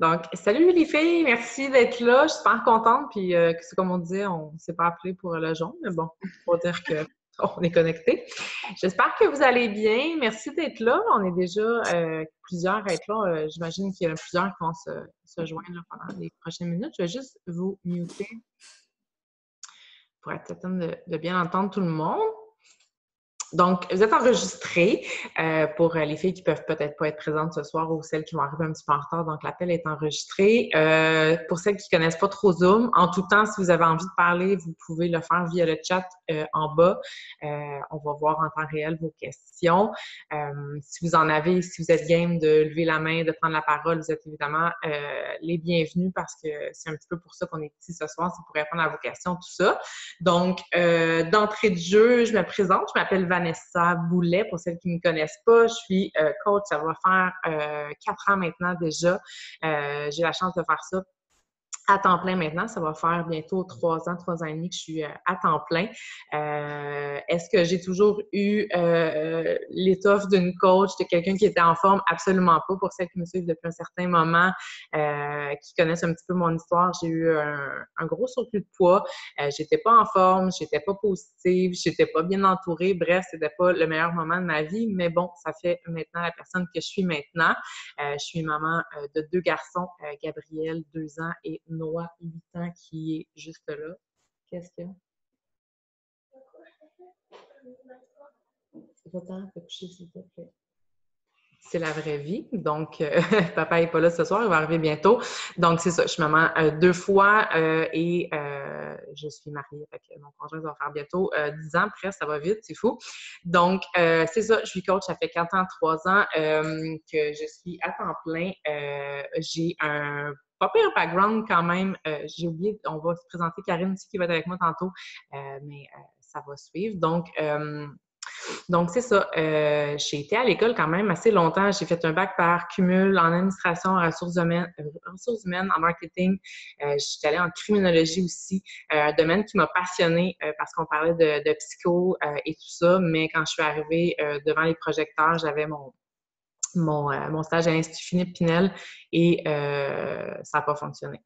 Donc, salut les filles, merci d'être là. Je suis super contente. Puis, c'est comme on disait, on ne s'est pas appelé pour le jaune, mais bon, pour dire que on est connectés. J'espère que vous allez bien. Merci d'être là. On est déjà plusieurs à être là. J'imagine qu'il y en a plusieurs qui vont se joindre là, pendant les prochaines minutes. Je vais juste vous muter pour être certaine de bien entendre tout le monde. Donc, vous êtes enregistrés pour les filles qui peuvent peut-être pas être présentes ce soir ou celles qui vont arriver un petit peu en retard. Donc, l'appel est enregistré. Pour celles qui connaissent pas trop Zoom, en tout temps, si vous avez envie de parler, vous pouvez le faire via le chat en bas. On va voir en temps réel vos questions. Si vous en avez, si vous êtes game de lever la main, de prendre la parole, vous êtes évidemment les bienvenus parce que c'est un petit peu pour ça qu'on est ici ce soir, c'est pour répondre à vos questions, tout ça. Donc, d'entrée de jeu, je me présente. Je m'appelle Vanessa Boulet, pour celles qui ne me connaissent pas. Je suis coach, ça va faire 4 ans maintenant déjà. J'ai la chance de faire ça à temps plein maintenant. Ça va faire bientôt 3 ans et demi que je suis à temps plein. Est-ce que j'ai toujours eu l'étoffe d'une coach, de quelqu'un qui était en forme? Absolument pas. Pour celles qui me suivent depuis un certain moment, qui connaissent un petit peu mon histoire, j'ai eu un gros surplus de poids. J'étais pas en forme, j'étais pas positive, j'étais pas bien entourée. Bref, c'était pas le meilleur moment de ma vie. Mais bon, ça fait maintenant la personne que je suis maintenant. Je suis maman de 2 garçons, Gabriel, 2 ans, et Noah, 8 ans, qui est juste là. Qu'est-ce qu'il y a? C'est pas temps de coucher, s'il te plaît. C'est la vraie vie. Donc, papa n'est pas là ce soir, il va arriver bientôt. Donc, c'est ça, je suis maman 2 fois et je suis mariée avec mon conjoint, ça va faire bientôt 10 ans, presque, ça va vite, c'est fou. Donc, c'est ça, je suis coach, ça fait 4 ans, 3 ans que je suis à temps plein. J'ai un pas pire background quand même. J'ai oublié, on va se présenter Karine aussi qui va être avec moi tantôt, mais ça va suivre. Donc, c'est ça. J'ai été à l'école quand même assez longtemps. J'ai fait un bac par cumul en administration, en ressources humaines, en marketing. J'étais allée en criminologie aussi, un domaine qui m'a passionnée parce qu'on parlait de psycho et tout ça. Mais quand je suis arrivée devant les projecteurs, j'avais mon stage à l'Institut Philippe Pinel et ça n'a pas fonctionné.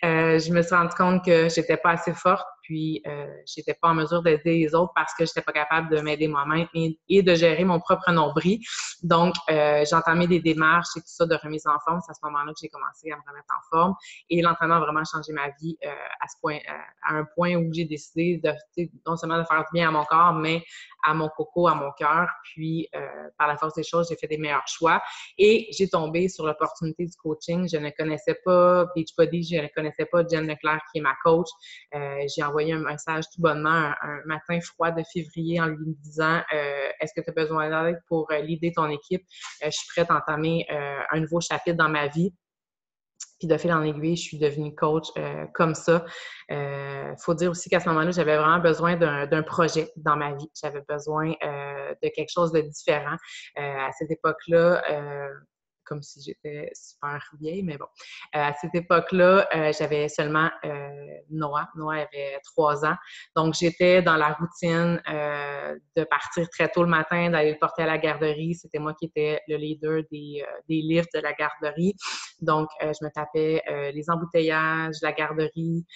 Je me suis rendu compte que j'étais pas assez forte, puis j'étais pas en mesure d'aider les autres parce que j'étais pas capable de m'aider moi-même et de gérer mon propre nombril. Donc, j'ai entamé des démarches et tout ça de remise en forme. C'est à ce moment-là que j'ai commencé à me remettre en forme. Et l'entraînement a vraiment changé ma vie à un point où j'ai décidé non seulement de faire du bien à mon corps, mais à mon coco, à mon cœur. Puis, par la force des choses, j'ai fait des meilleurs choix. Et j'ai tombé sur l'opportunité du coaching. Je ne connaissais pas Beachbody, je ne connaissais pas Jen Leclerc, qui est ma coach. J'ai envoyé un message tout bonnement un matin froid de février en lui disant est-ce que tu as besoin d'aide pour leader ton équipe? Je suis prête à entamer un nouveau chapitre dans ma vie. Puis de fil en aiguille, je suis devenue coach comme ça. Faut dire aussi qu'à ce moment-là, j'avais vraiment besoin d'un projet dans ma vie. J'avais besoin de quelque chose de différent. À cette époque-là, comme si j'étais super vieille, mais bon. À cette époque-là, j'avais seulement Noah. Noah avait 3 ans. Donc, j'étais dans la routine de partir très tôt le matin, d'aller le porter à la garderie. C'était moi qui étais le leader des lifts de la garderie. Donc, je me tapais les embouteillages, la garderie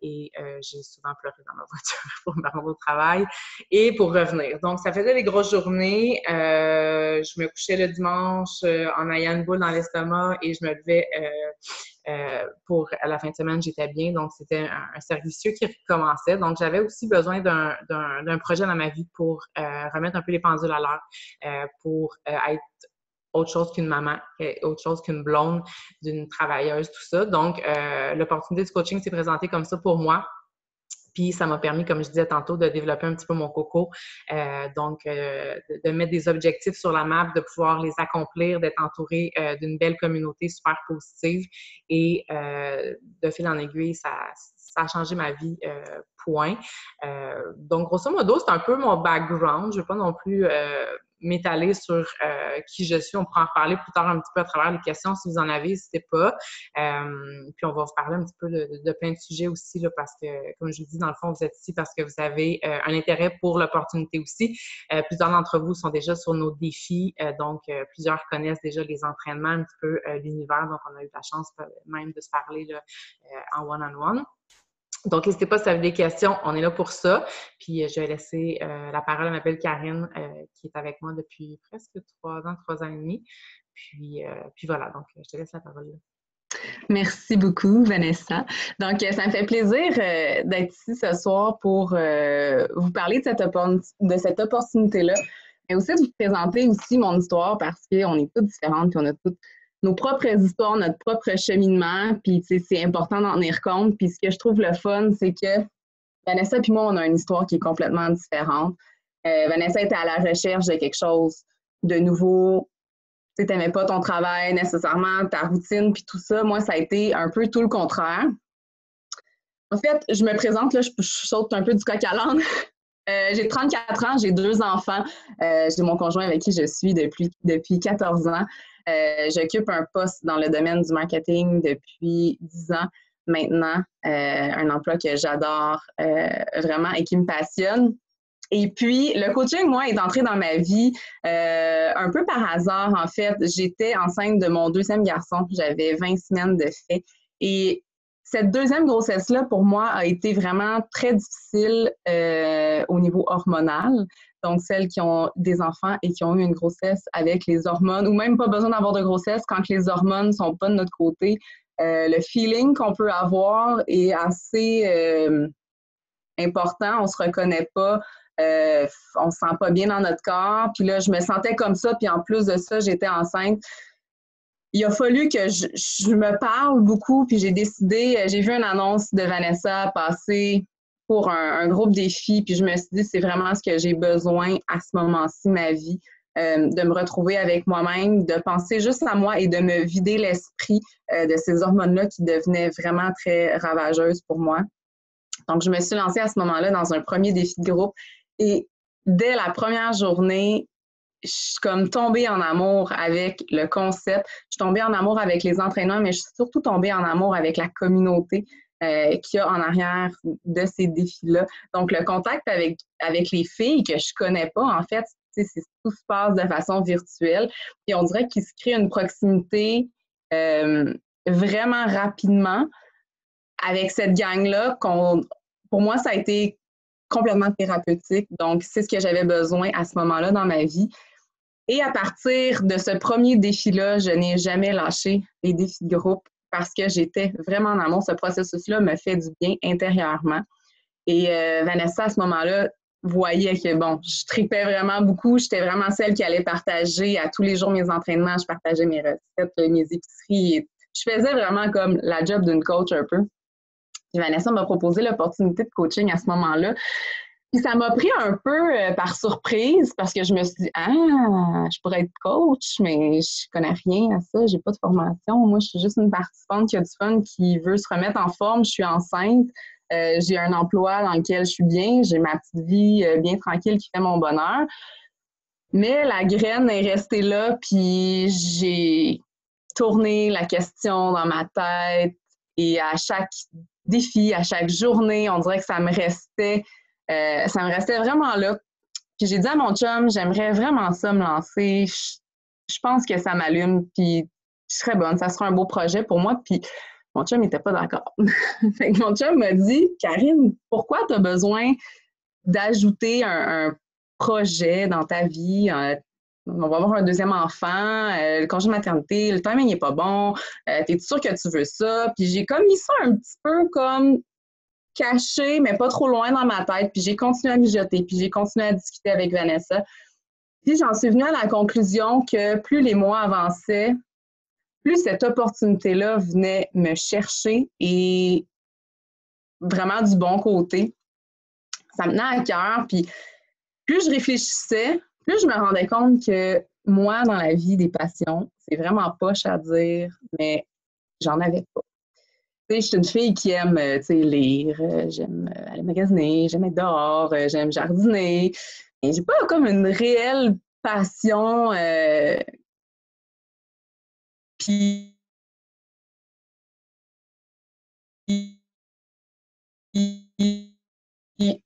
et j'ai souvent pleuré dans ma voiture pour me rendre au travail et pour revenir. Donc, ça faisait des grosses journées. Je me couchais le dimanche en ayant une boule dans l'estomac et je me levais pour à la fin de semaine, j'étais bien. Donc, c'était un cercle vicieux qui recommençait. Donc, j'avais aussi besoin d'un projet dans ma vie pour remettre un peu les pendules à l'heure, pour être autre chose qu'une maman, autre chose qu'une blonde, d'une travailleuse, tout ça. Donc, l'opportunité du coaching s'est présentée comme ça pour moi. Puis, ça m'a permis, comme je disais tantôt, de développer un petit peu mon coco. De mettre des objectifs sur la map, de pouvoir les accomplir, d'être entourée d'une belle communauté super positive. Et de fil en aiguille, ça ça a changé ma vie, point. Donc, grosso modo, c'est un peu mon background. Je ne vais pas non plus m'étaler sur qui je suis. On pourra en reparler plus tard un petit peu à travers les questions si vous en avez, n'hésitez pas. Puis on va vous parler un petit peu de plein de sujets aussi, là, parce que, comme je vous dis, dans le fond, vous êtes ici parce que vous avez un intérêt pour l'opportunité aussi. Plusieurs d'entre vous sont déjà sur nos défis, donc plusieurs connaissent déjà les entraînements, un petit peu l'univers, donc on a eu la chance même de se parler là, en one-on-one. Donc, n'hésitez pas si vous avez des questions, on est là pour ça. Puis, je vais laisser la parole à ma belle Karine, qui est avec moi depuis presque 3 ans et demi. Puis voilà, donc je te laisse la parole là. Merci beaucoup, Vanessa. Donc, ça me fait plaisir d'être ici ce soir pour vous parler de cette opportunité-là, mais aussi de vous présenter aussi mon histoire parce qu'on est toutes différentes, puis on a toutes nos propres histoires, notre propre cheminement, puis c'est important d'en tenir compte. Puis ce que je trouve le fun, c'est que Vanessa et moi, on a une histoire qui est complètement différente. Vanessa était à la recherche de quelque chose de nouveau. Tu n'aimais pas ton travail nécessairement, ta routine, puis tout ça. Moi, ça a été un peu tout le contraire. En fait, je me présente, là, je saute un peu du coq à l'âne. J'ai 34 ans, j'ai 2 enfants. J'ai mon conjoint avec qui je suis depuis 14 ans. J'occupe un poste dans le domaine du marketing depuis 10 ans maintenant. Un emploi que j'adore vraiment et qui me passionne. Et puis, le coaching, moi, est entré dans ma vie un peu par hasard, en fait. J'étais enceinte de mon 2e garçon. J'avais 20 semaines de fait. Et cette 2e grossesse-là, pour moi, a été vraiment très difficile au niveau hormonal. Donc, celles qui ont des enfants et qui ont eu une grossesse avec les hormones, ou même pas besoin d'avoir de grossesse quand les hormones ne sont pas de notre côté, le feeling qu'on peut avoir est assez important. On ne se reconnaît pas. On ne se sent pas bien dans notre corps. Puis là, je me sentais comme ça. Puis en plus de ça, j'étais enceinte. Il a fallu que je me parle beaucoup. Puis j'ai vu une annonce de Vanessa passer pour un groupe défi. Puis je me suis dit, c'est vraiment ce que j'ai besoin à ce moment-ci de ma vie. De me retrouver avec moi-même, de penser juste à moi et de me vider l'esprit de ces hormones-là qui devenaient vraiment très ravageuses pour moi. Donc, je me suis lancée à ce moment-là dans un premier défi de groupe. Et dès la première journée, je suis comme tombée en amour avec le concept. Je suis tombée en amour avec les entraînements, mais je suis surtout tombée en amour avec la communauté qu'il y a en arrière de ces défis-là. Donc, le contact avec les filles que je connais pas, en fait, tout se passe de façon virtuelle. Et on dirait qu'il se crée une proximité vraiment rapidement avec cette gang-là. Pour moi, ça a été complètement thérapeutique. Donc, c'est ce que j'avais besoin à ce moment-là dans ma vie. Et à partir de ce premier défi-là, je n'ai jamais lâché les défis de groupe parce que j'étais vraiment en amour. Ce processus-là me fait du bien intérieurement. Et Vanessa, à ce moment-là, voyait que, bon, je tripais vraiment beaucoup. J'étais vraiment celle qui allait partager à tous les jours mes entraînements. Je partageais mes recettes, mes épiceries. Et je faisais vraiment comme la job d'une coach un peu. Et Vanessa m'a proposé l'opportunité de coaching à ce moment-là. Puis ça m'a pris un peu par surprise parce que je me suis dit, je pourrais être coach, mais je connais rien à ça, j'ai pas de formation. Moi, je suis juste une participante qui a du fun, qui veut se remettre en forme. Je suis enceinte, j'ai un emploi dans lequel je suis bien, j'ai ma petite vie bien tranquille qui fait mon bonheur. Mais la graine est restée là, puis j'ai tourné la question dans ma tête et à chaque défi, à chaque journée, on dirait que ça me restait vraiment là. Puis j'ai dit à mon chum, j'aimerais vraiment ça me lancer. Je pense que ça m'allume, puis je serais bonne. Ça serait un beau projet pour moi. Puis mon chum n'était pas d'accord. Fait que mon chum m'a dit, Karine, pourquoi tu as besoin d'ajouter un projet dans ta vie? On va avoir un 2e enfant, le congé de maternité, le timing n'est pas bon, t'es sûre que tu veux ça? Puis j'ai comme mis ça un petit peu comme caché, mais pas trop loin dans ma tête. Puis j'ai continué à mijoter, puis j'ai continué à discuter avec Vanessa. Puis j'en suis venue à la conclusion que plus les mois avançaient, plus cette opportunité-là venait me chercher et vraiment du bon côté. Ça me tenait à cœur. Puis plus je réfléchissais, plus je me rendais compte que moi, dans la vie, des passions, c'est vraiment poche à dire, mais j'en avais pas. Tu sais, je suis une fille qui aime, tu sais, lire, j'aime aller magasiner, j'aime être dehors, j'aime jardiner. Et j'ai pas comme une réelle passion. Puis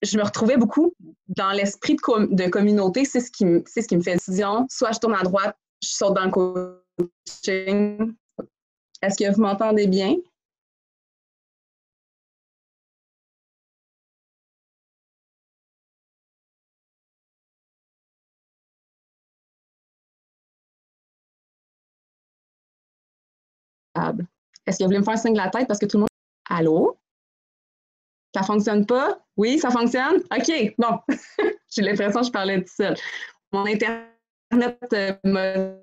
je me retrouvais beaucoup dans l'esprit de communauté. C'est ce qui me fait décision. Soit je tourne à droite, je saute dans le coaching. Est-ce que vous m'entendez bien? Est-ce que vous voulez me faire un signe de la tête parce que tout le monde... Allô? Ça fonctionne pas? Oui, ça fonctionne? OK, bon. J'ai l'impression que je parlais tout seul. Mon Internet m'a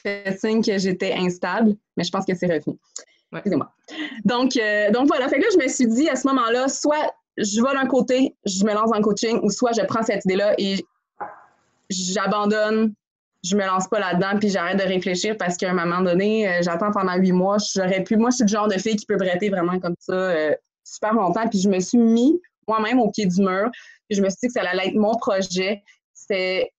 fait signe que j'étais instable, mais je pense que c'est revenu. Ouais. Excusez-moi. Donc voilà, fait que là, je me suis dit à ce moment-là, soit je vais d'un côté, je me lance dans le coaching, ou soit je prends cette idée-là et j'abandonne, je me lance pas là-dedans, puis j'arrête de réfléchir parce qu'à un moment donné, j'attends pendant 8 mois, j'aurais pu, moi, je suis le genre de fille qui peut bretter vraiment comme ça super longtemps, puis je me suis mis moi-même au pied du mur, puis je me suis dit que ça allait être mon projet. C'était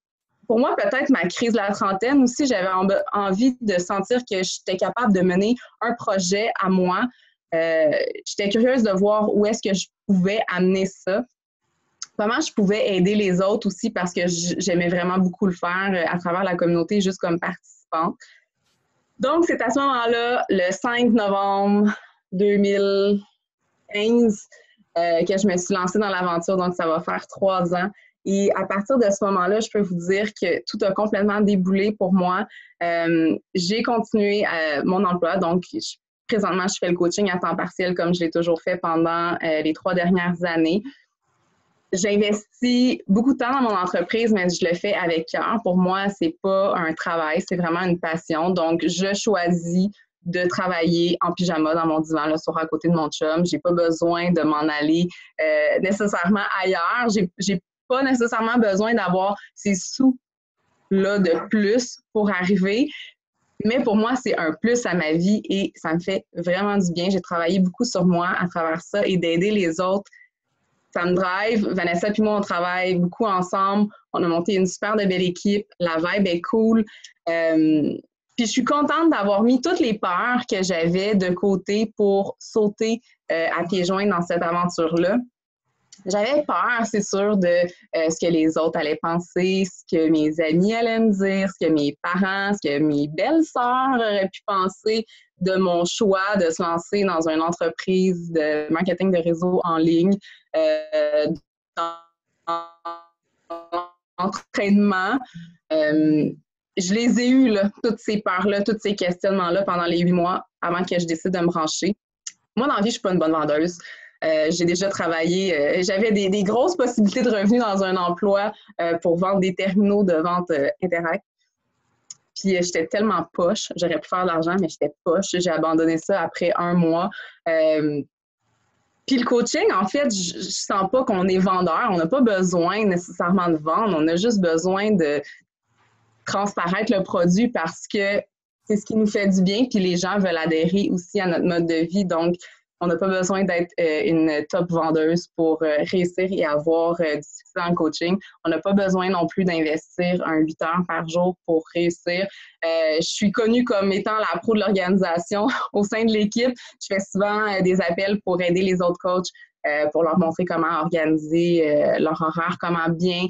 pour moi, peut-être ma crise de la trentaine aussi, j'avais envie de sentir que j'étais capable de mener un projet à moi. J'étais curieuse de voir où est-ce que je pouvais amener ça. Comment je pouvais aider les autres aussi parce que j'aimais vraiment beaucoup le faire à travers la communauté, juste comme participante. Donc, c'est à ce moment-là, le 5 novembre 2015, que je me suis lancée dans l'aventure. Donc, ça va faire 3 ans. Et à partir de ce moment-là, je peux vous dire que tout a complètement déboulé pour moi. J'ai continué mon emploi. Donc, présentement, je fais le coaching à temps partiel comme je l'ai toujours fait pendant les 3 dernières années. J'investis beaucoup de temps dans mon entreprise, mais je le fais avec cœur. Pour moi, c'est pas un travail, c'est vraiment une passion. Donc, je choisis de travailler en pyjama dans mon divan le soir à côté de mon chum. J'ai pas besoin de m'en aller nécessairement ailleurs. J'ai pas nécessairement besoin d'avoir ces sous-là de plus pour arriver. Mais pour moi, c'est un plus à ma vie et ça me fait vraiment du bien. J'ai travaillé beaucoup sur moi à travers ça et d'aider les autres. Ça me drive. Vanessa et moi, on travaille beaucoup ensemble. On a monté une super de belle équipe. La vibe est cool. Puis je suis contente d'avoir mis toutes les peurs que j'avais de côté pour sauter à pieds joints dans cette aventure-là. J'avais peur, c'est sûr, de ce que les autres allaient penser, ce que mes amis allaient me dire, ce que mes parents, ce que mes belles-sœurs auraient pu penser de mon choix de se lancer dans une entreprise de marketing de réseau en ligne, dans l'entraînement. Je les ai eus, là, toutes ces peurs-là, tous ces questionnements-là pendant les 8 mois avant que je décide de me brancher. Moi, dans la vie, je ne suis pas une bonne vendeuse. J'ai déjà travaillé, j'avais des grosses possibilités de revenus dans un emploi pour vendre des terminaux de vente Interact. Puis j'étais tellement poche, j'aurais pu faire de l'argent, mais j'étais poche. J'ai abandonné ça après 1 mois. Puis le coaching, en fait, je sens pas qu'on est vendeur. On n'a pas besoin nécessairement de vendre. On a juste besoin de transparaître le produit parce que c'est ce qui nous fait du bien. Puis les gens veulent adhérer aussi à notre mode de vie. Donc, on n'a pas besoin d'être une top vendeuse pour réussir et avoir du succès en coaching. On n'a pas besoin non plus d'investir 8 heures par jour pour réussir. Je suis connue comme étant la pro de l'organisation au sein de l'équipe. Je fais souvent des appels pour aider les autres coachs, pour leur montrer comment organiser leur horaire, comment bien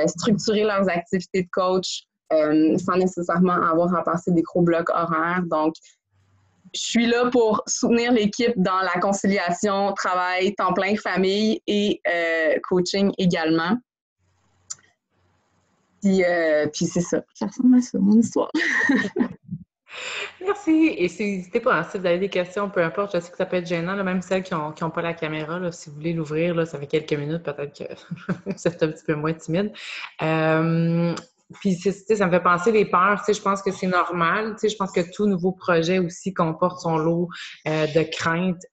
structurer leurs activités de coach sans nécessairement avoir à passer des gros blocs horaires. Donc, je suis là pour soutenir l'équipe dans la conciliation, travail, temps plein, famille et coaching également. Puis c'est ça. Ça ressemble à ça, mon histoire. Merci. Et n'hésitez pas, hein, si vous avez des questions, peu importe, je sais que ça peut être gênant, là, même celles qui n'ont pas la caméra, là, si vous voulez l'ouvrir, là, ça fait quelques minutes, peut-être que vous êtes un petit peu moins timide. Puis, ça me fait penser les peurs, je pense que c'est normal, je pense que tout nouveau projet aussi comporte son lot de craintes,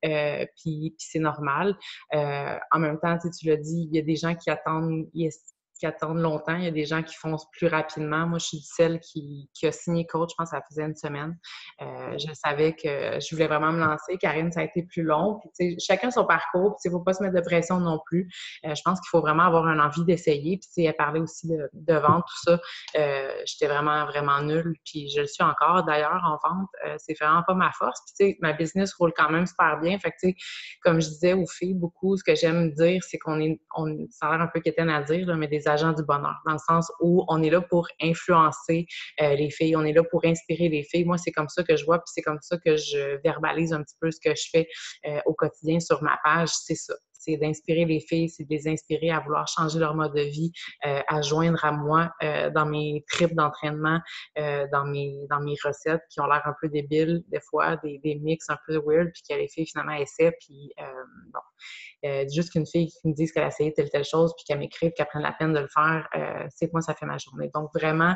puis c'est normal. En même temps, tu l'as dit, il y a des gens qui attendent longtemps, il y a des gens qui foncent plus rapidement. Moi, je suis celle qui a signé coach, je pense que ça faisait une semaine. je savais que je voulais vraiment me lancer. Karine, ça a été plus long. Puis, tu sais, chacun son parcours. Puis, il ne faut pas se mettre de pression non plus. Je pense qu'il faut vraiment avoir une envie d'essayer. Puis, tu sais, elle parlait aussi de vente, tout ça. J'étais vraiment, vraiment nulle. Puis, je le suis encore, d'ailleurs, en vente. C'est vraiment pas ma force. Puis, tu sais, ma business roule quand même super bien. Fait que, tu sais, comme je disais aux filles, beaucoup, ce que j'aime dire, c'est ça a l'air un peu quétaine à dire, là, mais des agents du bonheur. Dans le sens où on est là pour influencer les filles, on est là pour inspirer les filles. Moi, c'est comme ça que je vois, puis c'est comme ça que je verbalise un petit peu ce que je fais au quotidien sur ma page. C'est ça. C'est d'inspirer les filles, c'est de les inspirer à vouloir changer leur mode de vie, à joindre à moi dans mes trips d'entraînement, dans mes recettes qui ont l'air un peu débiles, des fois, des mix un peu weird, puis que les filles finalement essaient, puis bon. Juste qu'une fille qui me dise qu'elle a essayé telle chose, puis qu'elle m'écrive, qu'elle prenne la peine de le faire, c'est que moi, ça fait ma journée. Donc, vraiment,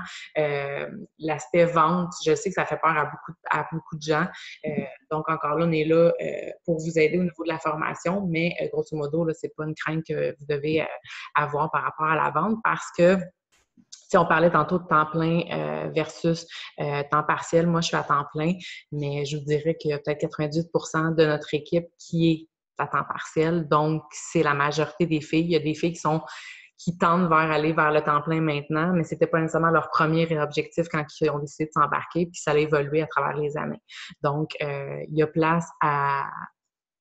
l'aspect vente, je sais que ça fait peur à beaucoup de gens. Donc, encore là, on est là pour vous aider au niveau de la formation, mais grosso modo, là, c'est pas une crainte que vous devez avoir par rapport à la vente parce que si on parlait tantôt de temps plein versus temps partiel, moi, je suis à temps plein, mais je vous dirais qu'il y a peut-être 98% de notre équipe qui est à temps partiel. Donc, c'est la majorité des filles. Il y a des filles qui tendent vers aller vers le temps plein maintenant, mais c'était pas nécessairement leur premier objectif quand ils ont décidé de s'embarquer, puis ça a évolué à travers les années. Donc, il y a place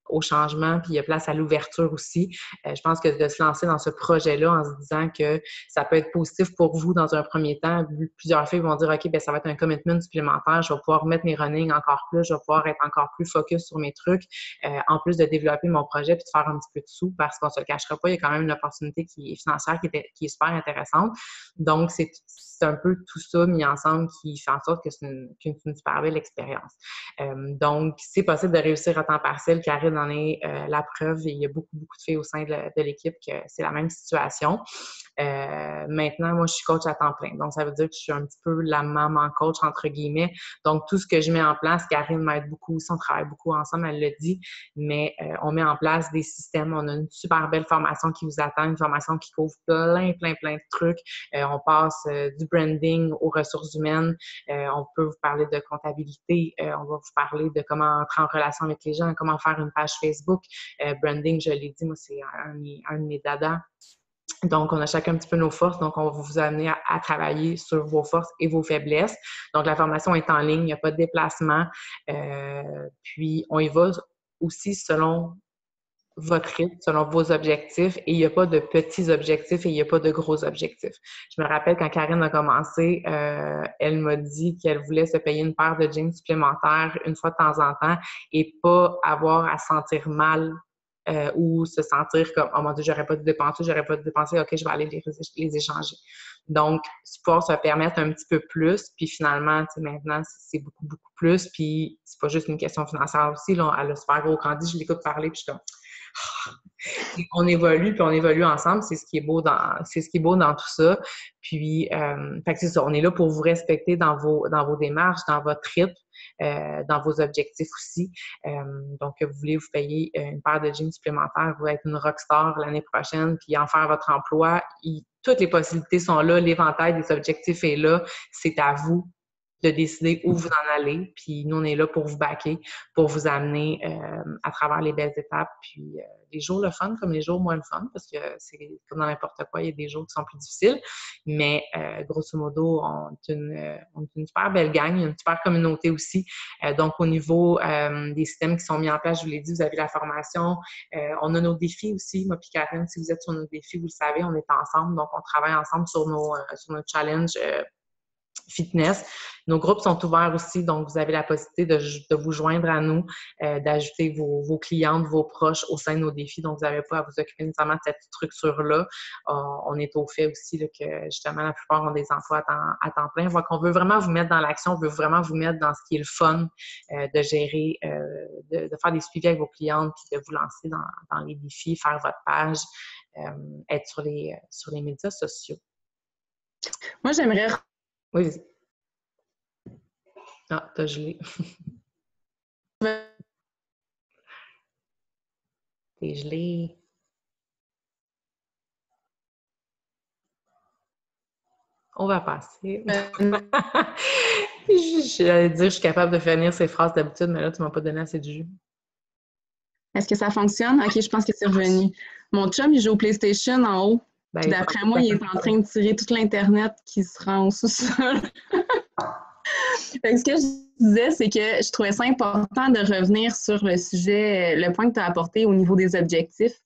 au changement, puis il y a place à l'ouverture aussi. Je pense que de se lancer dans ce projet-là en se disant que ça peut être positif pour vous dans un premier temps, plusieurs filles vont dire « OK, bien, ça va être un commitment supplémentaire, je vais pouvoir mettre mes runnings encore plus, je vais pouvoir être encore plus focus sur mes trucs, en plus de développer mon projet puis de faire un petit peu de sous, parce qu'on se le cachera pas, il y a quand même une opportunité qui est financière, qui est super intéressante. » Donc, c'est un peu tout ça mis ensemble qui fait en sorte que c'est une super belle expérience. Donc, c'est possible de réussir à temps partiel. Karine en est la preuve. Et il y a beaucoup, beaucoup de filles au sein de l'équipe que c'est la même situation. Maintenant, moi, je suis coach à temps plein. Donc, ça veut dire que je suis un petit peu la maman coach, entre guillemets. Donc, tout ce que je mets en place, Karine m'aide beaucoup aussi. On travaille beaucoup ensemble, elle le dit. Mais on met en place des systèmes. On a une super belle formation qui vous attend, une formation qui couvre plein, plein, plein de trucs. On passe du branding aux ressources humaines. On peut vous parler de comptabilité. On va vous parler de comment entrer en relation avec les gens, comment faire une page Facebook. Branding, je l'ai dit, moi, c'est un de mes dadas. Donc, on a chacun un petit peu nos forces. Donc, on va vous amener à travailler sur vos forces et vos faiblesses. Donc, la formation est en ligne, il n'y a pas de déplacement. Puis, on y va aussi selon votre rythme, selon vos objectifs, et il n'y a pas de petits objectifs et il n'y a pas de gros objectifs. Je me rappelle quand Karine a commencé, elle m'a dit qu'elle voulait se payer une paire de jeans supplémentaires une fois de temps en temps et pas avoir à se sentir mal ou se sentir comme « Oh mon Dieu, j'aurais pas dû dépenser, OK, je vais aller les échanger. » Donc, pouvoir se permettre un petit peu plus, puis finalement, tu sais, maintenant, c'est beaucoup, beaucoup plus, puis c'est pas juste une question financière aussi, là, elle a super gros candy, je l'écoute parler, puis je suis comme on évolue, puis on évolue ensemble. C'est ce qui est beau dans tout ça. Puis, fait que c'est ça. On est là pour vous respecter dans vos démarches, dans votre rythme, dans vos objectifs aussi. Donc, vous voulez vous payer une paire de jeans supplémentaires, vous être une rockstar l'année prochaine, puis en faire votre emploi. Toutes les possibilités sont là. L'éventail des objectifs est là. C'est à vous de décider où vous en allez. Puis nous, on est là pour vous backer, pour vous amener à travers les belles étapes. Puis les jours le fun comme les jours moins le fun, parce que c'est comme dans n'importe quoi, il y a des jours qui sont plus difficiles. Mais grosso modo, on est une super belle gang, une super communauté aussi. Donc, au niveau des systèmes qui sont mis en place, je vous l'ai dit, vous avez la formation. On a nos défis aussi. Moi puis Karine, si vous êtes sur nos défis, vous le savez, on est ensemble. Donc, on travaille ensemble sur nos challenges fitness. Nos groupes sont ouverts aussi, donc vous avez la possibilité de vous joindre à nous, d'ajouter vos clientes, vos proches au sein de nos défis. Donc, vous n'avez pas à vous occuper nécessairement de cette structure-là. On est au fait aussi là, que justement, la plupart ont des emplois à temps plein. Donc, on veut vraiment vous mettre dans l'action, on veut vraiment vous mettre dans ce qui est le fun de gérer, de faire des suivis avec vos clientes, puis de vous lancer dans les défis, faire votre page, être sur les médias sociaux. Moi, j'aimerais... Oui, vas-y. Ah, t'as gelé. T'es gelé. On va passer. J'allais dire, je suis capable de finir ces phrases d'habitude, mais là, tu m'as pas donné assez de jus. Est-ce que ça fonctionne? OK, je pense que c'est revenu. Mon chum, il joue au PlayStation en haut. Ben, Puis d'après moi, il est en train de tirer toute l'Internet qui se rend au sous-sol. Fait que ce que je disais, c'est que je trouvais ça important de revenir sur le sujet, le point que tu as apporté au niveau des objectifs,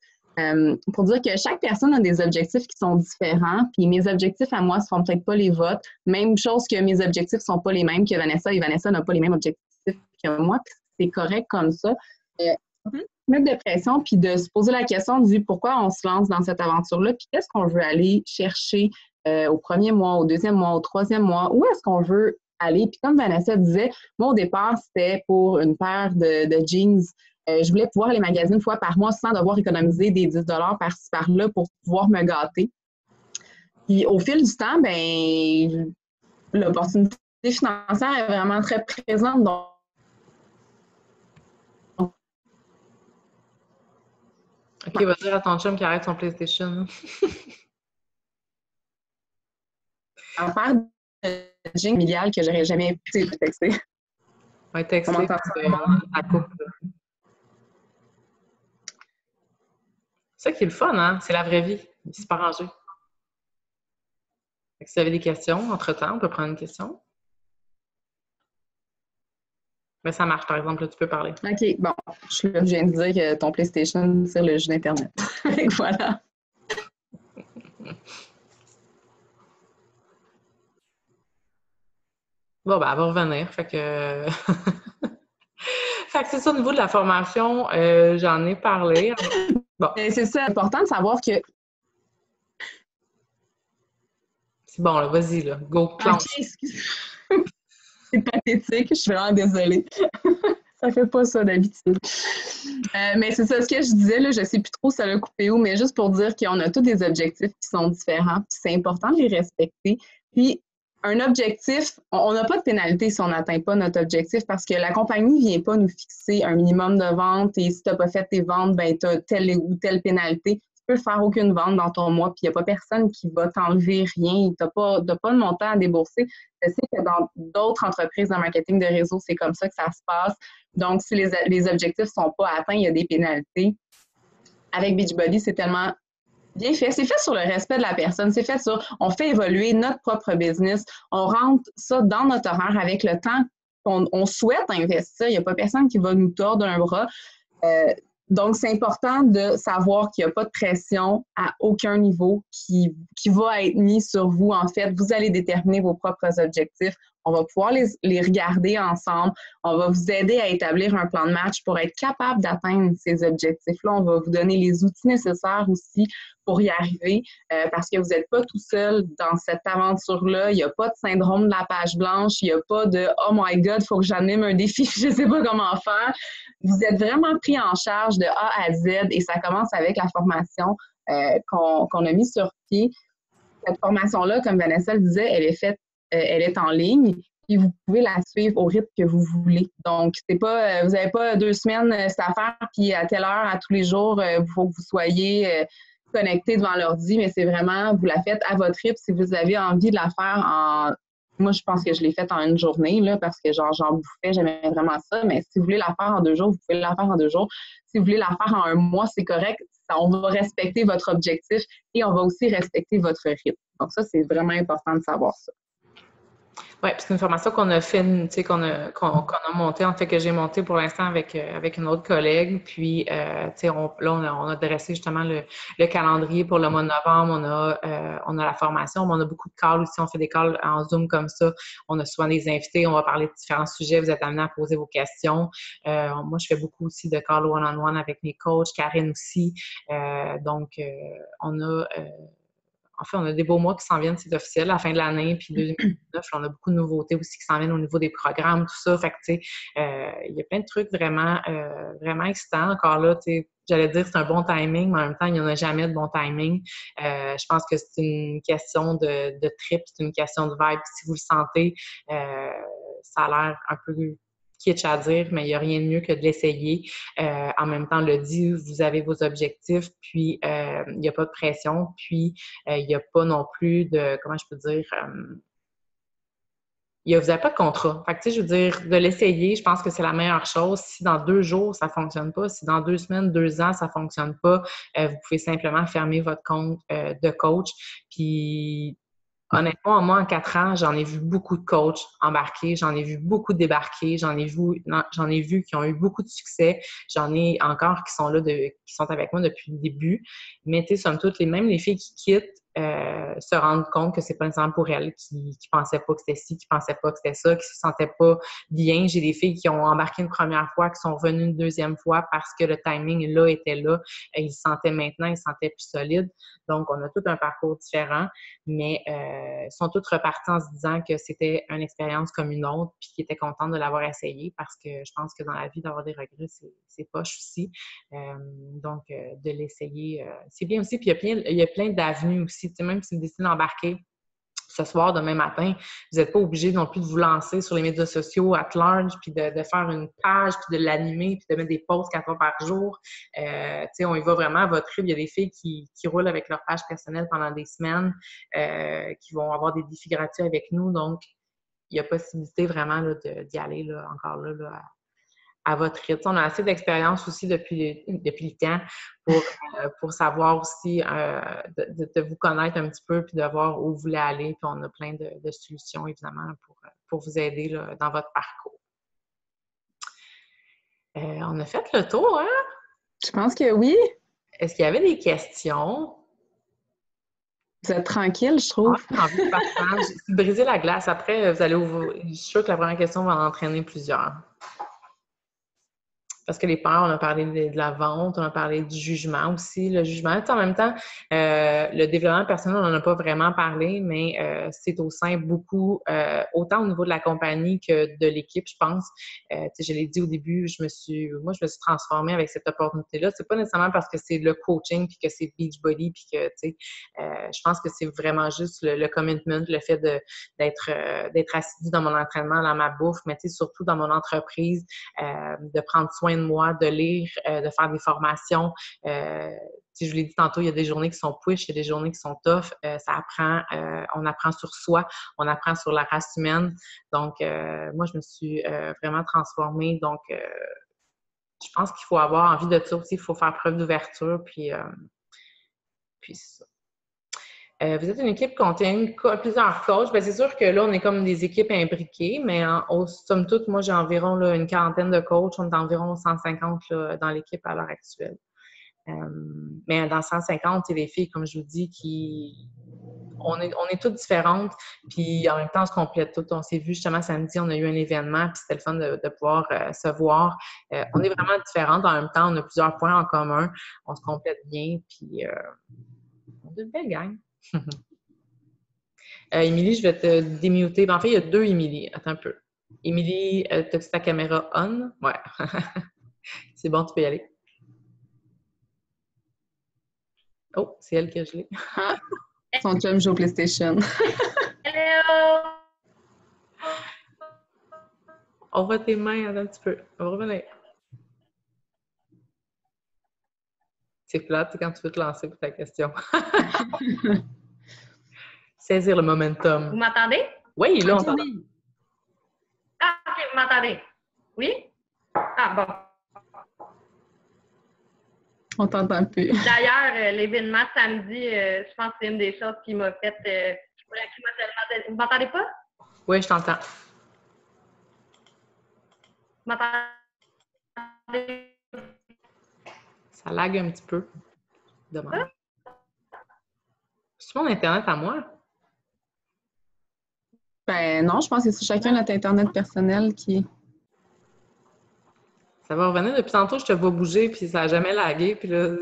pour dire que chaque personne a des objectifs qui sont différents, puis mes objectifs à moi ne sont peut-être pas les vôtres. Même chose que mes objectifs ne sont pas les mêmes que Vanessa, et Vanessa n'a pas les mêmes objectifs que moi, puis c'est correct comme ça. Mettre de pression, puis de se poser la question du pourquoi on se lance dans cette aventure-là, puis qu'est-ce qu'on veut aller chercher au premier mois, au deuxième mois, au troisième mois, où est-ce qu'on veut aller. Puis comme Vanessa disait, moi, au départ, c'était pour une paire de jeans. Je voulais pouvoir les magasiner une fois par mois sans devoir économiser des 10 par-ci, par-là pour pouvoir me gâter. Puis au fil du temps, ben l'opportunité financière est vraiment très présente. Donc, OK, va dire à ton chum qu'il arrête son PlayStation. en faire de jeans familial que j'aurais jamais pu texter. Ouais, texter, On m'entend ça coupe. C'est ça qui est le fun, hein? C'est la vraie vie. C'est pas rangé. Si vous avez des questions, entre-temps, on peut prendre une question. Mais ça marche, par exemple, là, tu peux parler. OK, bon, je viens de dire que ton PlayStation tire le jeu d'Internet. Voilà. Bon, ben, elle va revenir. Fait que... fait que c'est ça, au niveau de la formation, j'en ai parlé. Bon. C'est ça, important de savoir que... C'est bon, là, vas-y, là. Go, planche. OK, excuse. C'est pathétique, je suis vraiment désolée. Ça fait pas ça d'habitude. Mais c'est ça, ce que je disais, là, je sais plus trop ça l'a coupé où, mais juste pour dire qu'on a tous des objectifs qui sont différents, puis c'est important de les respecter. Puis, un objectif, on n'a pas de pénalité si on n'atteint pas notre objectif parce que la compagnie ne vient pas nous fixer un minimum de vente et si tu n'as pas fait tes ventes, ben tu as telle ou telle pénalité. Tu peux faire aucune vente dans ton mois, puis il n'y a pas personne qui va t'enlever rien. Tu n'as pas de montant à débourser. Je sais que dans d'autres entreprises de marketing de réseau, c'est comme ça que ça se passe. Donc, si les objectifs ne sont pas atteints, il y a des pénalités. Avec Beachbody, c'est tellement bien fait. C'est fait sur le respect de la personne. C'est fait sur, on fait évoluer notre propre business. On rentre ça dans notre horaire avec le temps qu'on souhaite investir. Il n'y a pas personne qui va nous tordre un bras. Donc, c'est important de savoir qu'il n'y a pas de pression à aucun niveau qui va être mis sur vous. En fait, vous allez déterminer vos propres objectifs. On va pouvoir les regarder ensemble. On va vous aider à établir un plan de match pour être capable d'atteindre ces objectifs-là. On va vous donner les outils nécessaires aussi pour y arriver parce que vous n'êtes pas tout seul dans cette aventure-là. Il n'y a pas de syndrome de la page blanche. Il n'y a pas de « Oh my God, il faut que j'anime un défi, je ne sais pas comment faire ». Vous êtes vraiment pris en charge de A à Z et ça commence avec la formation qu'on a mis sur pied. Cette formation-là, comme Vanessa le disait, elle est en ligne et vous pouvez la suivre au rythme que vous voulez. Donc, c'est pas, vous n'avez pas 2 semaines cette affaire, puis à telle heure, à tous les jours, il faut que vous soyez connecté devant l'ordi, mais c'est vraiment, vous la faites à votre rythme. Si vous avez envie de la faire moi, je pense que je l'ai faite en une journée, là, parce que j'en bouffais, j'aimais vraiment ça. Mais si vous voulez la faire en 2 jours, vous pouvez la faire en 2 jours. Si vous voulez la faire en 1 mois, c'est correct. On va respecter votre objectif et on va aussi respecter votre rythme. Donc ça, c'est vraiment important de savoir ça. Oui, puis c'est une formation qu'on a fait, tu sais, qu'on a montée, en fait, que j'ai montée pour l'instant avec une autre collègue. Puis, tu sais, on a dressé justement le calendrier pour le mois de novembre. On a la formation, mais on a beaucoup de calls aussi. On fait des calls en Zoom comme ça. On a souvent des invités. On va parler de différents sujets. Vous êtes amenés à poser vos questions. Moi, je fais beaucoup aussi de calls one-on-one avec mes coachs, Karine aussi. Donc, en fait, on a des beaux mois qui s'en viennent, c'est officiel, à la fin de l'année, puis 2019, on a beaucoup de nouveautés aussi qui s'en viennent au niveau des programmes, tout ça. Fait que, tu sais, il y a plein de trucs vraiment, vraiment excitants. Encore là, tu sais, j'allais dire c'est un bon timing, mais en même temps, il n'y en a jamais de bon timing. Je pense que c'est une question de trip, c'est une question de vibe. Si vous le sentez, ça a l'air un peu kitsch à dire, mais il n'y a rien de mieux que de l'essayer. En même temps, le dit, vous avez vos objectifs, puis il n'y a pas de pression, puis il n'y a pas non plus de, comment je peux dire, vous n'avez pas de contrat. Fait que, tu sais, je veux dire, de l'essayer, je pense que c'est la meilleure chose. Si dans 2 jours, ça ne fonctionne pas, si dans 2 semaines, 2 ans, ça ne fonctionne pas, vous pouvez simplement fermer votre compte de coach. Puis, honnêtement, moi, en 4 ans, j'en ai vu beaucoup de coachs embarquer, j'en ai vu beaucoup débarquer, j'en ai vu qui ont eu beaucoup de succès, j'en ai encore qui sont là, qui sont avec moi depuis le début. Mais tu sais, somme toute, même les filles qui quittent, se rendent compte que c'est pas nécessairement pour elles, qui pensaient pas que c'était ci, qui pensaient pas que c'était ça, qui se sentaient pas bien. J'ai des filles qui ont embarqué une première fois, qui sont revenues une deuxième fois parce que le timing là était là. Ils se sentaient maintenant, ils se sentaient plus solides. Donc, on a tout un parcours différent, mais sont toutes reparties en se disant que c'était une expérience comme une autre, puis qu'ils étaient contentes de l'avoir essayé parce que je pense que dans la vie, d'avoir des regrets, c'est poche aussi. Donc, de l'essayer, c'est bien aussi. Puis il y a plein d'avenues aussi. Tu sais, même si vous décidez d'embarquer ce soir, demain matin, vous n'êtes pas obligé non plus de vous lancer sur les médias sociaux at large, puis de faire une page, puis de l'animer, puis de mettre des posts 4 fois par jour. Tu sais, on y va vraiment à votre rythme. Il y a des filles qui roulent avec leur page personnelle pendant des semaines, qui vont avoir des défis gratuits avec nous. Donc, il y a possibilité vraiment là, d'y aller là, encore là, à votre rythme. On a assez d'expérience aussi depuis le temps pour savoir aussi de vous connaître un petit peu puis de voir où vous voulez aller. Puis on a plein de solutions, évidemment, pour vous aider là, dans votre parcours. On a fait le tour, hein? Je pense que oui. Est-ce qu'il y avait des questions? Vous êtes tranquille, je trouve. Envie de partage. Briser la glace. Après, vous allez je suis sûre que la première question va en entraîner plusieurs. Parce que les peurs, on a parlé de la vente, on a parlé du jugement aussi. Le jugement, en même temps, le développement personnel, on n'en a pas vraiment parlé, mais c'est au sein beaucoup, autant au niveau de la compagnie que de l'équipe, je pense. Je l'ai dit au début, je me suis transformée avec cette opportunité-là. C'est pas nécessairement parce que c'est le coaching puis que c'est Beachbody puis que, je pense que c'est vraiment juste le commitment, le fait d'être assidu dans mon entraînement, dans ma bouffe, mais surtout dans mon entreprise, de prendre soin de moi, de lire, de faire des formations. Je vous l'ai dit tantôt, il y a des journées qui sont push, il y a des journées qui sont tough. On apprend sur soi, on apprend sur la race humaine. Donc, moi, je me suis vraiment transformée. Donc, je pense qu'il faut avoir envie de ça aussi. Il faut faire preuve d'ouverture. Puis c'est ça. Vous êtes une équipe qui contient plusieurs coachs. Bien, c'est sûr que là, on est comme des équipes imbriquées, mais somme toute, moi, j'ai environ là, une quarantaine de coachs. On est environ 150 là, dans l'équipe à l'heure actuelle. Mais dans 150, il y a des filles, comme je vous dis, on est toutes différentes, puis en même temps, on se complète toutes. On s'est vu justement samedi, on a eu un événement, puis c'était le fun de pouvoir se voir. On est vraiment différentes. En même temps, on a plusieurs points en commun. On se complète bien, puis on est une belle gang. Émilie, je vais te démuter. En fait, il y a 2 Émilie. Attends un peu. Émilie, as-tu ta caméra on? Ouais. C'est bon, tu peux y aller. Oh, c'est elle que je l'ai. Son chum joue au PlayStation. Hello! On voit tes mains un petit peu. On va revenir. C'est plate quand tu veux te lancer pour ta question. Saisir le momentum. Vous m'entendez? Oui, là, on t'entend. Oui. Ah, OK, vous m'entendez? Oui? Ah, bon. On t'entend plus. D'ailleurs, l'événement samedi, je pense que c'est une des choses qui m'a fait... Vous m'entendez pas? Oui, je t'entends. Vous m'entendez? Ça lag un petit peu. Dommage. C'est mon Internet à moi? Ben non, je pense que c'est chacun notre Internet personnel qui... Ça va revenir. Depuis tantôt, je te vois bouger, puis ça n'a jamais lagué. Puis là,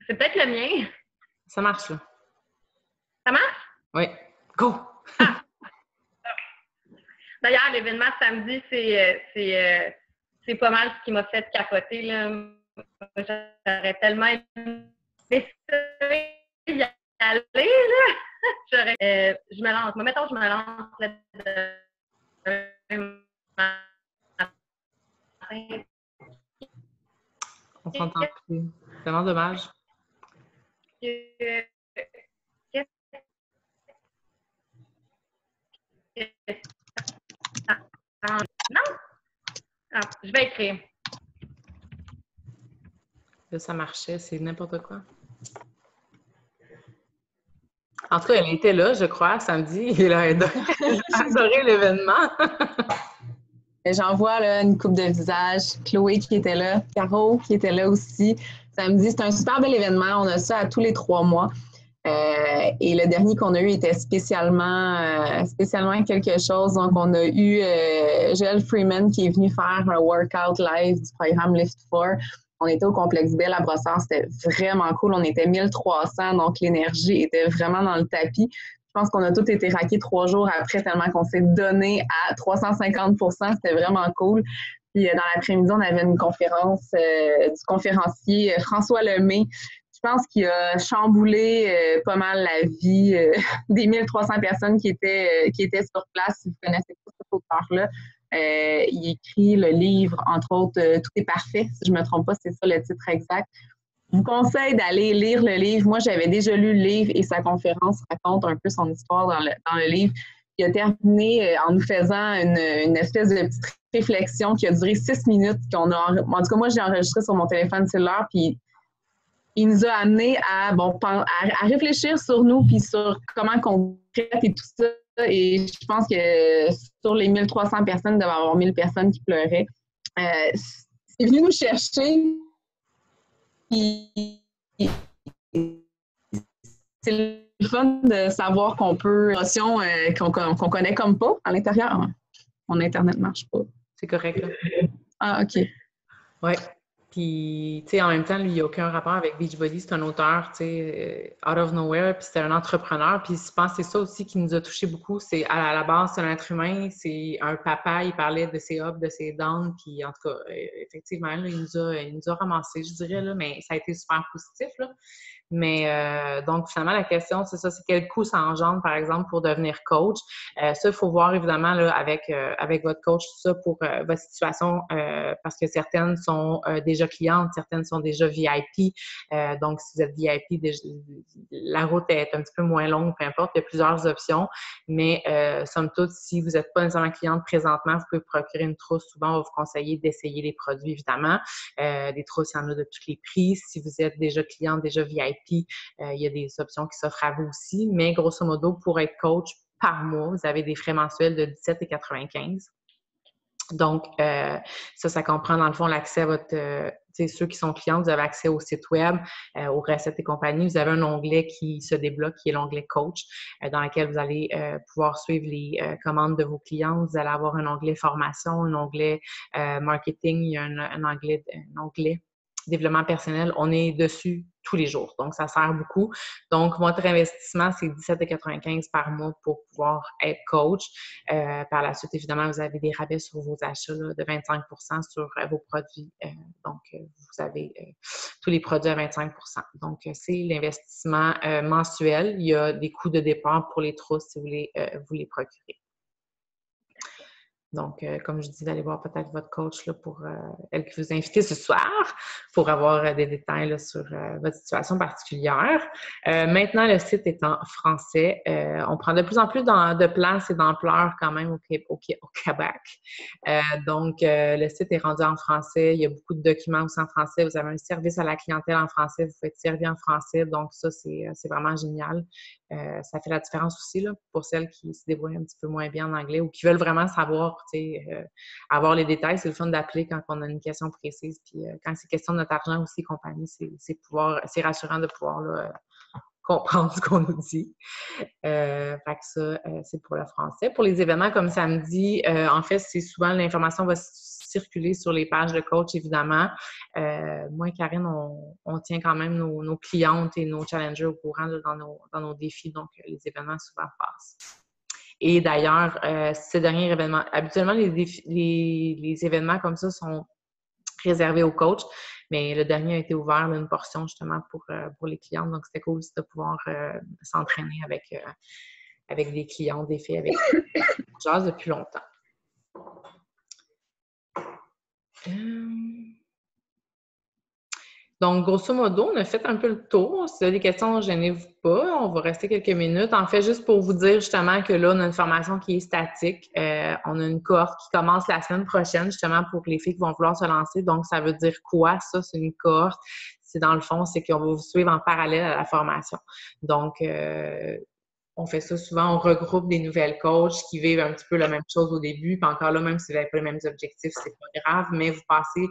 C'est peut-être le mien. ça marche, là. Ça marche? Oui. Go! Ah! D'ailleurs, l'événement samedi, c'est pas mal ce qui m'a fait capoter, là. J'aurais tellement aimé y aller, là. Je me lance. Mettons, je me lance On s'entend plus. C'est vraiment dommage. Non? Ah, je vais écrire. Là, ça marchait, c'est n'importe quoi. En tout cas, elle était là, je crois, samedi. Elle a adoré l'événement. J'en vois là, une coupe de visage. Chloé qui était là, Caro qui était là aussi. Samedi, c'est un super bel événement. On a ça à tous les 3 mois. Et le dernier qu'on a eu était spécialement quelque chose. Donc, on a eu Joel Freeman qui est venu faire un workout live du programme Lift 4. On était au complexe Bell à Brossard. C'était vraiment cool. On était 1300, donc l'énergie était vraiment dans le tapis. Je pense qu'on a tous été raqués 3 jours après tellement qu'on s'est donné à 350%. C'était vraiment cool. Puis dans l'après-midi, on avait une conférence du conférencier François Lemay. Je pense qu'il a chamboulé pas mal la vie des 1300 personnes qui étaient sur place. Si vous connaissez pas cet auteur-là, il écrit le livre, entre autres, Tout est parfait, si je ne me trompe pas, c'est ça le titre exact. Je vous conseille d'aller lire le livre. Moi, j'avais déjà lu le livre et sa conférence raconte un peu son histoire dans le livre. Il a terminé en nous faisant une espèce de petite réflexion qui a duré 6 minutes. En tout cas, moi, j'ai enregistré sur mon téléphone cellulaire, puis il nous a amené à réfléchir sur nous puis sur comment qu'on traite et tout ça. Et je pense que sur les 1300 personnes, il devait y avoir 1000 personnes qui pleuraient. C'est venu nous chercher. Puis, c'est le fun de savoir qu'on peut qu'on connaît comme pas à l'intérieur. Mon Internet ne marche pas. C'est correct, là. Ah, OK. Oui. Puis, tu sais, en même temps, lui, il n'y a aucun rapport avec Beachbody. C'est un auteur, tu sais, out of nowhere, puis c'est un entrepreneur. Puis, je pense que c'est ça aussi qui nous a touchés beaucoup. C'est, à la base, c'est un être humain, c'est un papa, il parlait de ses ups, de ses downs, puis en tout cas, effectivement, là, il nous a ramassés, je dirais, là, mais ça a été super positif, là. Mais donc, finalement, la question, c'est ça, c'est quel coût ça engendre, par exemple, pour devenir coach. Ça, il faut voir, évidemment, là, avec votre coach, tout ça, pour votre situation, parce que certaines sont déjà clientes, certaines sont déjà VIP. Donc, si vous êtes VIP, la route est un petit peu moins longue, peu importe, il y a plusieurs options. Mais somme toute, si vous n'êtes pas nécessairement cliente présentement, vous pouvez procurer une trousse. Souvent, on va vous conseiller d'essayer les produits, évidemment. Des trousses, il y en a de tous les prix. Si vous êtes déjà cliente, déjà VIP, il y a des options qui s'offrent à vous aussi. Mais grosso modo, pour être coach par mois, vous avez des frais mensuels de 17,95 $. Donc, ça comprend dans le fond l'accès à votre... ceux qui sont clients, vous avez accès au site web, aux recettes et compagnie. Vous avez un onglet qui se débloque, qui est l'onglet coach, dans lequel vous allez pouvoir suivre les commandes de vos clients. Vous allez avoir un onglet formation, un onglet marketing, il y a un onglet développement personnel. On est dessus tous les jours. Donc, ça sert beaucoup. Donc, votre investissement, c'est 17,95 $ par mois pour pouvoir être coach. Par la suite, évidemment, vous avez des rabais sur vos achats là, de 25 % sur vos produits. Donc, vous avez tous les produits à 25 %. Donc, c'est l'investissement mensuel. Il y a des coûts de départ pour les trousses si vous voulez vous les procurer. Donc, comme je dis, d'aller voir peut-être votre coach là, pour elle qui vous a invité ce soir pour avoir des détails là, sur votre situation particulière. Maintenant, le site est en français. On prend de plus en plus de place et d'ampleur quand même au Québec. Donc, le site est rendu en français. Il y a beaucoup de documents aussi en français. Vous avez un service à la clientèle en français. Vous pouvez être servi en français. Donc, ça, c'est vraiment génial. Ça fait la différence aussi là, pour celles qui se débrouillent un petit peu moins bien en anglais ou qui veulent vraiment savoir, avoir les détails. C'est le fun d'appeler quand on a une question précise. Puis quand c'est question de notre argent aussi, compagnie, c'est rassurant de pouvoir là, comprendre ce qu'on nous dit. Fait que ça, c'est pour le français. Pour les événements comme samedi, en fait, c'est souvent l'information va circuler sur les pages de coach, évidemment. Moi et Karine, on tient quand même nos clientes et nos challengers au courant là, dans nos défis. Donc, les événements souvent passent. Et d'ailleurs, ces derniers événements, habituellement, les événements comme ça sont réservés aux coachs, mais le dernier a été ouvert là, une portion justement pour les clientes. Donc, c'était cool aussi de pouvoir s'entraîner avec des clients, des filles avec jazz depuis longtemps. Donc, grosso modo, on a fait un peu le tour. Si vous avez des questions, gênez-vous pas. On va rester quelques minutes. En fait, juste pour vous dire justement que là, on a une formation qui est statique. On a une cohorte qui commence la semaine prochaine, justement, pour les filles qui vont vouloir se lancer. Donc, ça veut dire quoi, ça? C'est une cohorte. C'est dans le fond, c'est qu'on va vous suivre en parallèle à la formation. Donc, on fait ça souvent, on regroupe des nouvelles coachs qui vivent un petit peu la même chose au début, puis encore là, même si vous n'avez pas les mêmes objectifs, c'est pas grave, mais vous passez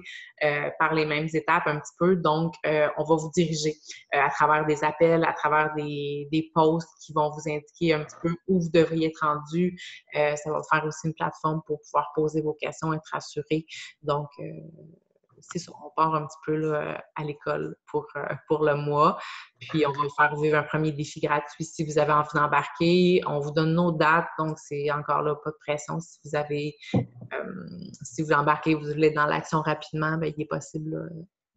par les mêmes étapes un petit peu. Donc, on va vous diriger à travers des appels, à travers des posts qui vont vous indiquer un petit peu où vous devriez être rendu. Ça va faire aussi une plateforme pour pouvoir poser vos questions, être assuré. Donc, c'est ça, on part un petit peu là, à l'école pour le mois. Puis, on va vous faire vivre un premier défi gratuit si vous avez envie d'embarquer. On vous donne nos dates, donc c'est encore là, pas de pression. Si vous embarquez, vous voulez être dans l'action rapidement, bien, il est possible là,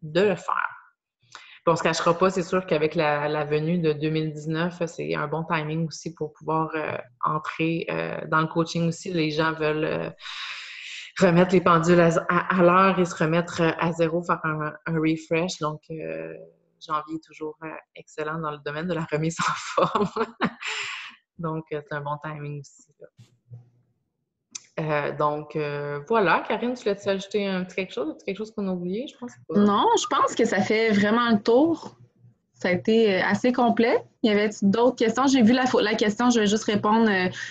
de le faire. Puis, on ne se cachera pas, c'est sûr qu'avec la venue de 2019, c'est un bon timing aussi pour pouvoir entrer dans le coaching aussi. Les gens veulent remettre les pendules à l'heure et se remettre à zéro, faire un refresh. Donc, janvier est toujours excellent dans le domaine de la remise en forme. Donc, c'est un bon timing aussi. Donc, voilà. Karine, tu voulais-tu ajouter un petit quelque chose? Quelque chose qu'on a oublié? Je pense pas. Non, je pense que ça fait vraiment le tour. Ça a été assez complet. Il y avait d'autres questions. J'ai vu la question, je vais juste répondre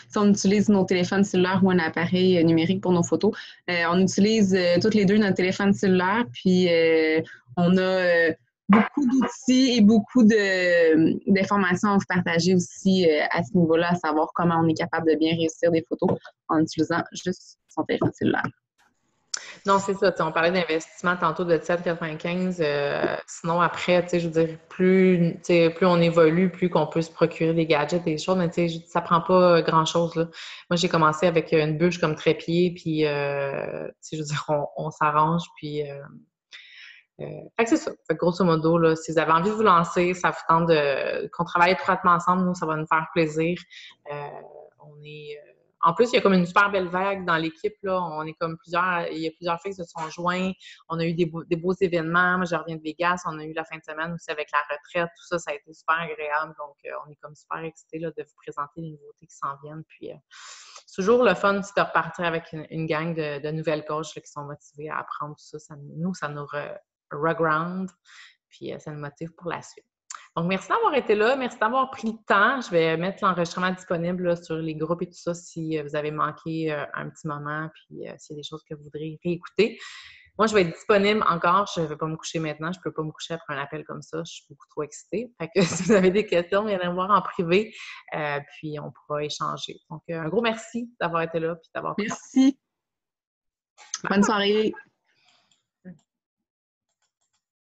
si on utilise nos téléphones cellulaires ou un appareil numérique pour nos photos. On utilise toutes les deux notre téléphone cellulaire, puis on a beaucoup d'outils et beaucoup d'informations à vous partager aussi à ce niveau-là, à savoir comment on est capable de bien réussir des photos en utilisant juste son téléphone cellulaire. Non, c'est ça. On parlait d'investissement tantôt de 7,95. Sinon, après, je veux dire, plus on évolue, plus qu'on peut se procurer des gadgets et des choses, mais ça prend pas grand-chose, là. Moi, j'ai commencé avec une bûche comme trépied, puis, je veux dire, on s'arrange, puis... fait que c'est ça. Fait que grosso modo, là, si vous avez envie de vous lancer, ça vous tente qu'on travaille étroitement ensemble, nous, ça va nous faire plaisir. On est... En plus, il y a comme une super belle vague dans l'équipe, là. On est comme il y a plusieurs filles qui se sont joints. On a eu des beaux événements. Moi, je reviens de Vegas. On a eu la fin de semaine aussi avec la retraite. Tout ça, ça a été super agréable. Donc, on est comme super excités là, de vous présenter les nouveautés qui s'en viennent. Puis, c'est toujours le fun de repartir avec une gang de nouvelles coachs là, qui sont motivées à apprendre tout ça. Ça nous reground. Puis, ça nous motive pour la suite. Donc, merci d'avoir été là. Merci d'avoir pris le temps. Je vais mettre l'enregistrement disponible là, sur les groupes et tout ça si vous avez manqué un petit moment, puis s'il y a des choses que vous voudriez réécouter. Moi, je vais être disponible encore. Je ne vais pas me coucher maintenant. Je ne peux pas me coucher après un appel comme ça. Je suis beaucoup trop excitée. Fait que si vous avez des questions, venez me voir en privé, puis on pourra échanger. Donc, un gros merci d'avoir été là puis d'avoir Merci. Bonne soirée.